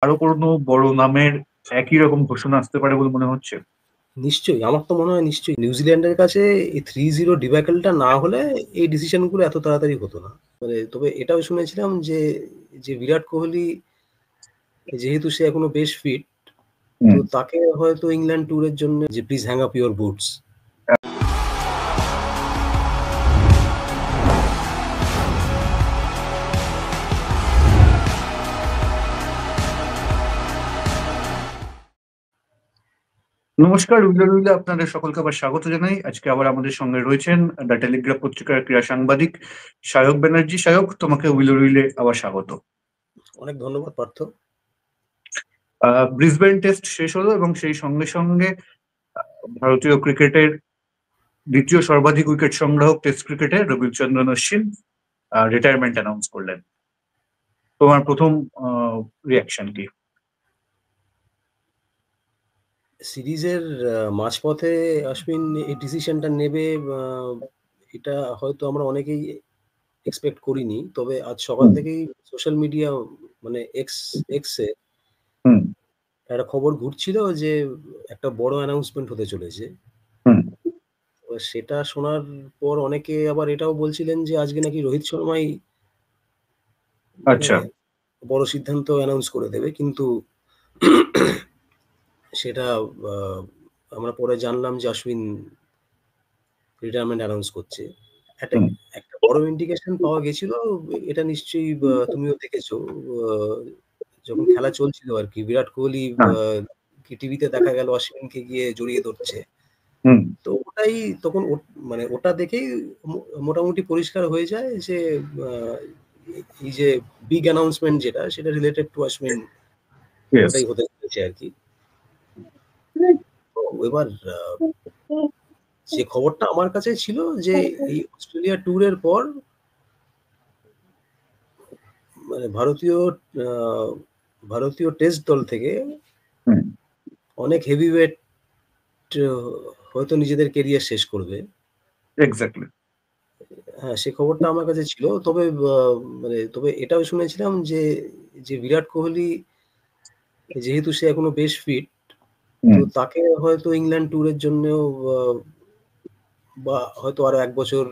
আরো কোনো বড় নামের একই রকম ঘোষণা আসতে পারে বলে মনে হচ্ছে? নিশ্চয়ই, আমার তো মনে হয় নিশ্চয়ই নিউজিল্যান্ডের কাছে এই 3-0 ডিব্যাকেলটা না হলে এই ডিসিশনগুলো এত তাড়াতাড়ি হতো না। তবে এটাও শুনেছিলাম যে বিরাট কোহলি যেহেতু সে এখনো বেশ ফিট, তো তাকে হয়তো ইংল্যান্ড ট্যুরের জন্য যে please hang up your boots. নমস্কার, উইলে আপনাদের সকলকে আবার স্বাগত জানাই। আজকে আবার আমাদের সঙ্গে রয়েছেন দ্য টেলিগ্রাফ পত্রিকার ক্রীড়া সাংবাদিক সায়ক ব্যানার্জি। সায়ক, তোমাকে উইলে আবার স্বাগত। অনেক ধন্যবাদ পার্থ। ব্রিসবেন টেস্ট শেষ হলো এবং সেই সঙ্গে সঙ্গে ভারতীয় ক্রিকেটের দ্বিতীয় সর্বাধিক উইকেট সংগ্রাহক টেস্ট ক্রিকেটে রবিচন্দ্রন অশ্বিন রিটায়ারমেন্ট অ্যানাউন্স করলেন। তোমার প্রথম রিয়াকশন কি? সিরিজের মাঝপথে অশ্বিন এই ডিসিশনটা নেবে, এটা হয়তো আমরা অনেকেই এক্সপেক্ট করিনি। তবে আজ সকাল থেকেই সোশ্যাল মিডিয়া মানে এক্সে একটা খবর ঘুরছিল যে একটা বড় অ্যানাউন্সমেন্ট হতে চলেছে। সেটা শোনার পর অনেকে আবার এটাও বলছিলেন যে আজকে নাকি রোহিত শর্মাই আচ্ছা। বড় সিদ্ধান্ত অ্যানাউন্স করে দেবে, কিন্তু সেটা আমরা পরে জানলাম যে অশ্বিন রিটায়ারমেন্ট অ্যানাউন্স করছে। একটা একটা বড় ইন্ডিকেশন পাওয়া গেছিল। এটা নিশ্চয়ই তুমিও দেখেছো, যখন খেলা চলছিল আর কি, বিরাট কোহলি কি টিভিতে দেখা গেল অশ্বিনকে গিয়ে জড়িয়ে ধরছে। তো ওটাই তখন মানে ওটা দেখেই মোটামুটি পরিষ্কার হয়ে যায় যে এই যে বিগ অ্যানাউন্সমেন্ট যেটা, সেটা রিলেটেড টু অশ্বিন ওটাই হতে চলেছে আর কি। এবার যে খবরটা আমার কাছে ছিল যে এই অস্ট্রেলিয়া ট্যুরের পর মানে ভারতীয় টেস্ট দল থেকে অনেক হেভিওয়েট হয়তো নিজেদের কেরিয়ার শেষ করবে। এক্স্যাক্টলি। হ্যাঁ, সে খবরটা আমার কাছে ছিল। তবে এটাও শুনেছিলাম যে বিরাট কোহলি যেহেতু সে এখনো বেশ ফিট, তো তাকে হয়তো ইংল্যান্ড ট্যুরের জন্যও বা হয়তো আরো 1 বছর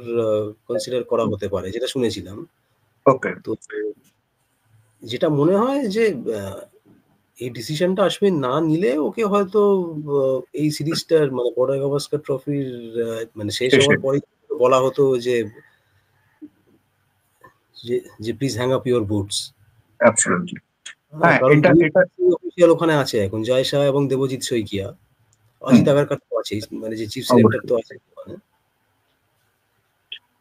কনসিডার করা হতে পারে, যেটা শুনেছিলাম। ওকে। তো যেটা মনে হয় যে এই ডিসিশনটা অশ্বিন না নিলে ওকে হয়তো এই সিরিজটার মানে বর্ডার গাভাস্কার ট্রফির মানে শেষ হওয়ার পরেই বলা হতো যে please hang up your boots. Absolutely. হ্যাঁ, কারণ এটা দুই এটা অফিসিয়াল ওখানে আছে এখন, জয় শাহ এবং দেবজিৎ শইকিয়া। অজিত আগারকার তো আছেই, মানে যে চিফ সিলেক্টর তো আছে ওখানে।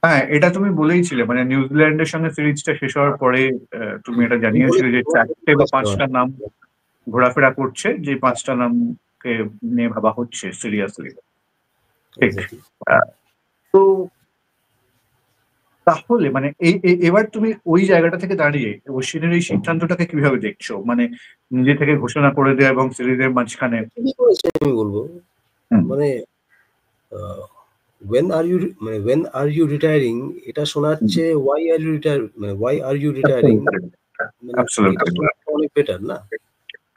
হ্যাঁ, এটা তুমি বলেইছিলে, মানে নিউজিল্যান্ডের সঙ্গে সিরিজটা শেষ হওয়ার পরে তুমি এটা জানিয়েছিলে যে 4টে বা 5টা নাম ঘোরাফেরা করছে, যে 5টা নামকে নিয়ে ভাবা হচ্ছে সিরিয়াসলি। ঠিক। তো তাহলে মানে এবার তুমি ওই জায়গাটা থেকে দাঁড়িয়ে অশ্বিনের এই সিদ্ধান্তটাকে কিভাবে দেখছো? মানে নিজে থেকে ঘোষণা করে দেওয়া এবং সিরিজের মাঝখানে। আমি বলবো মানে when are you retiring এটা শোনাচ্ছে why are you retiring, মানে এটা শোনাটা অনেক বেটার না?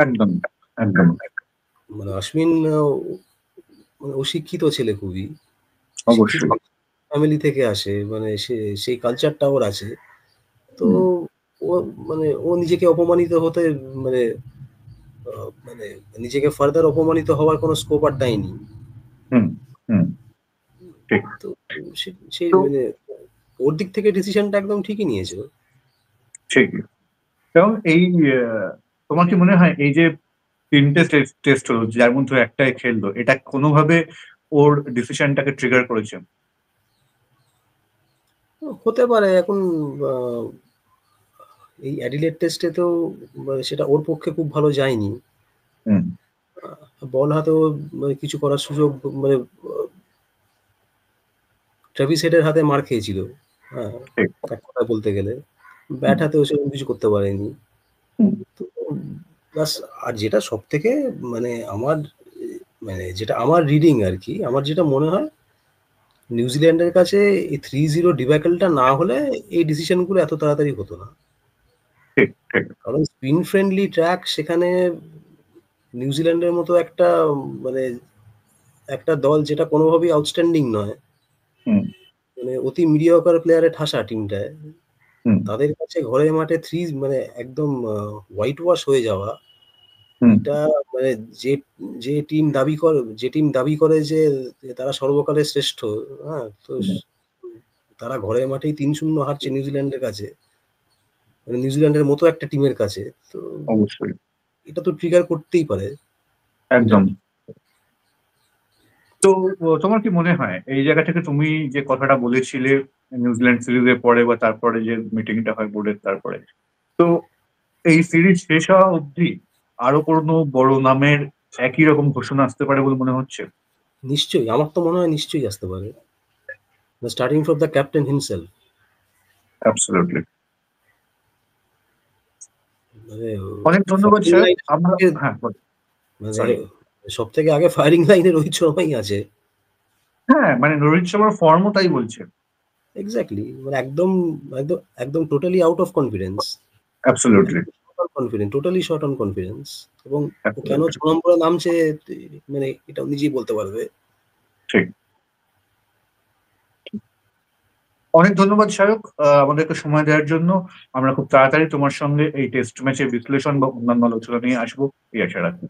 একদম একদম। মানে অশ্বিন মানে অশিক্ষিত ছেলে খুবই। শিক্ষিত অবশ্যই। ফ্যামিলি থেকে আসে, মানে সেই কালচারটা ওর আছে। তো ও মানে ও নিজেকে অপমানিত হতে মানে মানে নিজেকে ফার্দার অপমানিত হওয়ার কোনো স্কোপ আর দেয়নি। হুম হুম। ঠিক। তো সেই তো মানে ওর দিক থেকে ডিসিশনটা একদম ঠিকই নিয়েছে। ঠিকই। এবং এই তোমার কি মনে হয় এই যে 3টে টেস্ট হলো, যার মধ্যে একটাই খেললো, এটা কোনোভাবে ওর ডিসিশনটাকে ট্রিগার করেছে? হতে পারে। এখন এই অ্যাডিলেড টেস্টে তো মানে সেটা ওর পক্ষে খুব ভালো যায়নি। বল হাতেও মানে কিছু করার সুযোগ, মানে ট্রেভিস হেডের হাতে মার খেয়েছিল। হ্যাঁ, এক কথায় বলতে গেলে ব্যাট হাতেও সেরকম কিছু করতে পারেনি। তো প্লাস আর যেটা সবথেকে মানে যেটা আমার রিডিং আর কি, আমার যেটা মনে হয় নিউজিল্যান্ডের কাছে এই 3-0 ডিব্যাকেলটা না হলে এই ডিসিশনগুলো এত তাড়াতাড়ি হতো না। ঠিক ঠিক। কারণ স্পিন ফ্রেন্ডলি ট্র্যাক সেখানে নিউজিল্যান্ডের মতো একটা মানে একটা দল যেটা কোনোভাবেই আউটস্ট্যান্ডিং নয়। হুম, মানে অতি মিডিয়কার প্লেয়ারে ঠাসা টিমটায়। হুম, তাদের কাছে ঘরের মাঠে মানে একদম হোয়াইট ওয়াশ হয়ে যাওয়া, হুম, এটা মানে যে যে টিম দাবি করে যে তারা সর্বকালের শ্রেষ্ঠ, হ্যাঁ? তো হুম, তারা ঘরের মাঠেই ৩-০ হারছে নিউজিল্যান্ডের কাছে। মানে নিউজিল্যান্ডের মতো একটা টিমের কাছে। তো অবশ্যই। এটা তো ট্রিগার করতেই পারে। এটা একদম। তো তোমার কি মনে হয় এই জায়গা থেকে তুমি যে কথাটা বলেছিলে নিউজিল্যান্ড সিরিজের পরে বা তারপরে যে মিটিংটা হয় বোর্ডের তারপরে, তো এই সিরিজ শেষ হওয়া অবধি আরো কোনো বড় নামের একই রকম ঘোষণা আসতে পারে বলে মনে হচ্ছে? নিশ্চয়ই, আমার তো মনে হয় নিশ্চয়ই আসতে পারে। Starting from the captain himself. Absolutely. মানে অনেক ধন্যবাদ ফায়ারিং স্যার। লাইন আমরা হ্যাঁ, মানে সরি। সবথেকে আগে ফায়ারিং লাইনে রোহিত শর্মাই আছে। হ্যাঁ, মানে রোহিত শর্মার ফর্মও তাই বলছে। এক্সাক্টলি, মানে একদম totally out of confidence. Absolutely. একদম short on confidence, totally short on confidence. এবং ও কেন অ্যাবসলিউটলি। ৬ নম্বরে নামছে মানে এটাও নিজেই বলতে পারবে। ঠিক। অনেক ধন্যবাদ সায়ক, আমাদেরকে সময় দেওয়ার জন্য। আমরা খুব তাড়াতাড়ি তোমার সঙ্গে এই টেস্ট ম্যাচের বিশ্লেষণ বা অন্যান্য আলোচনা নিয়ে আসবো, এই আশা রাখি।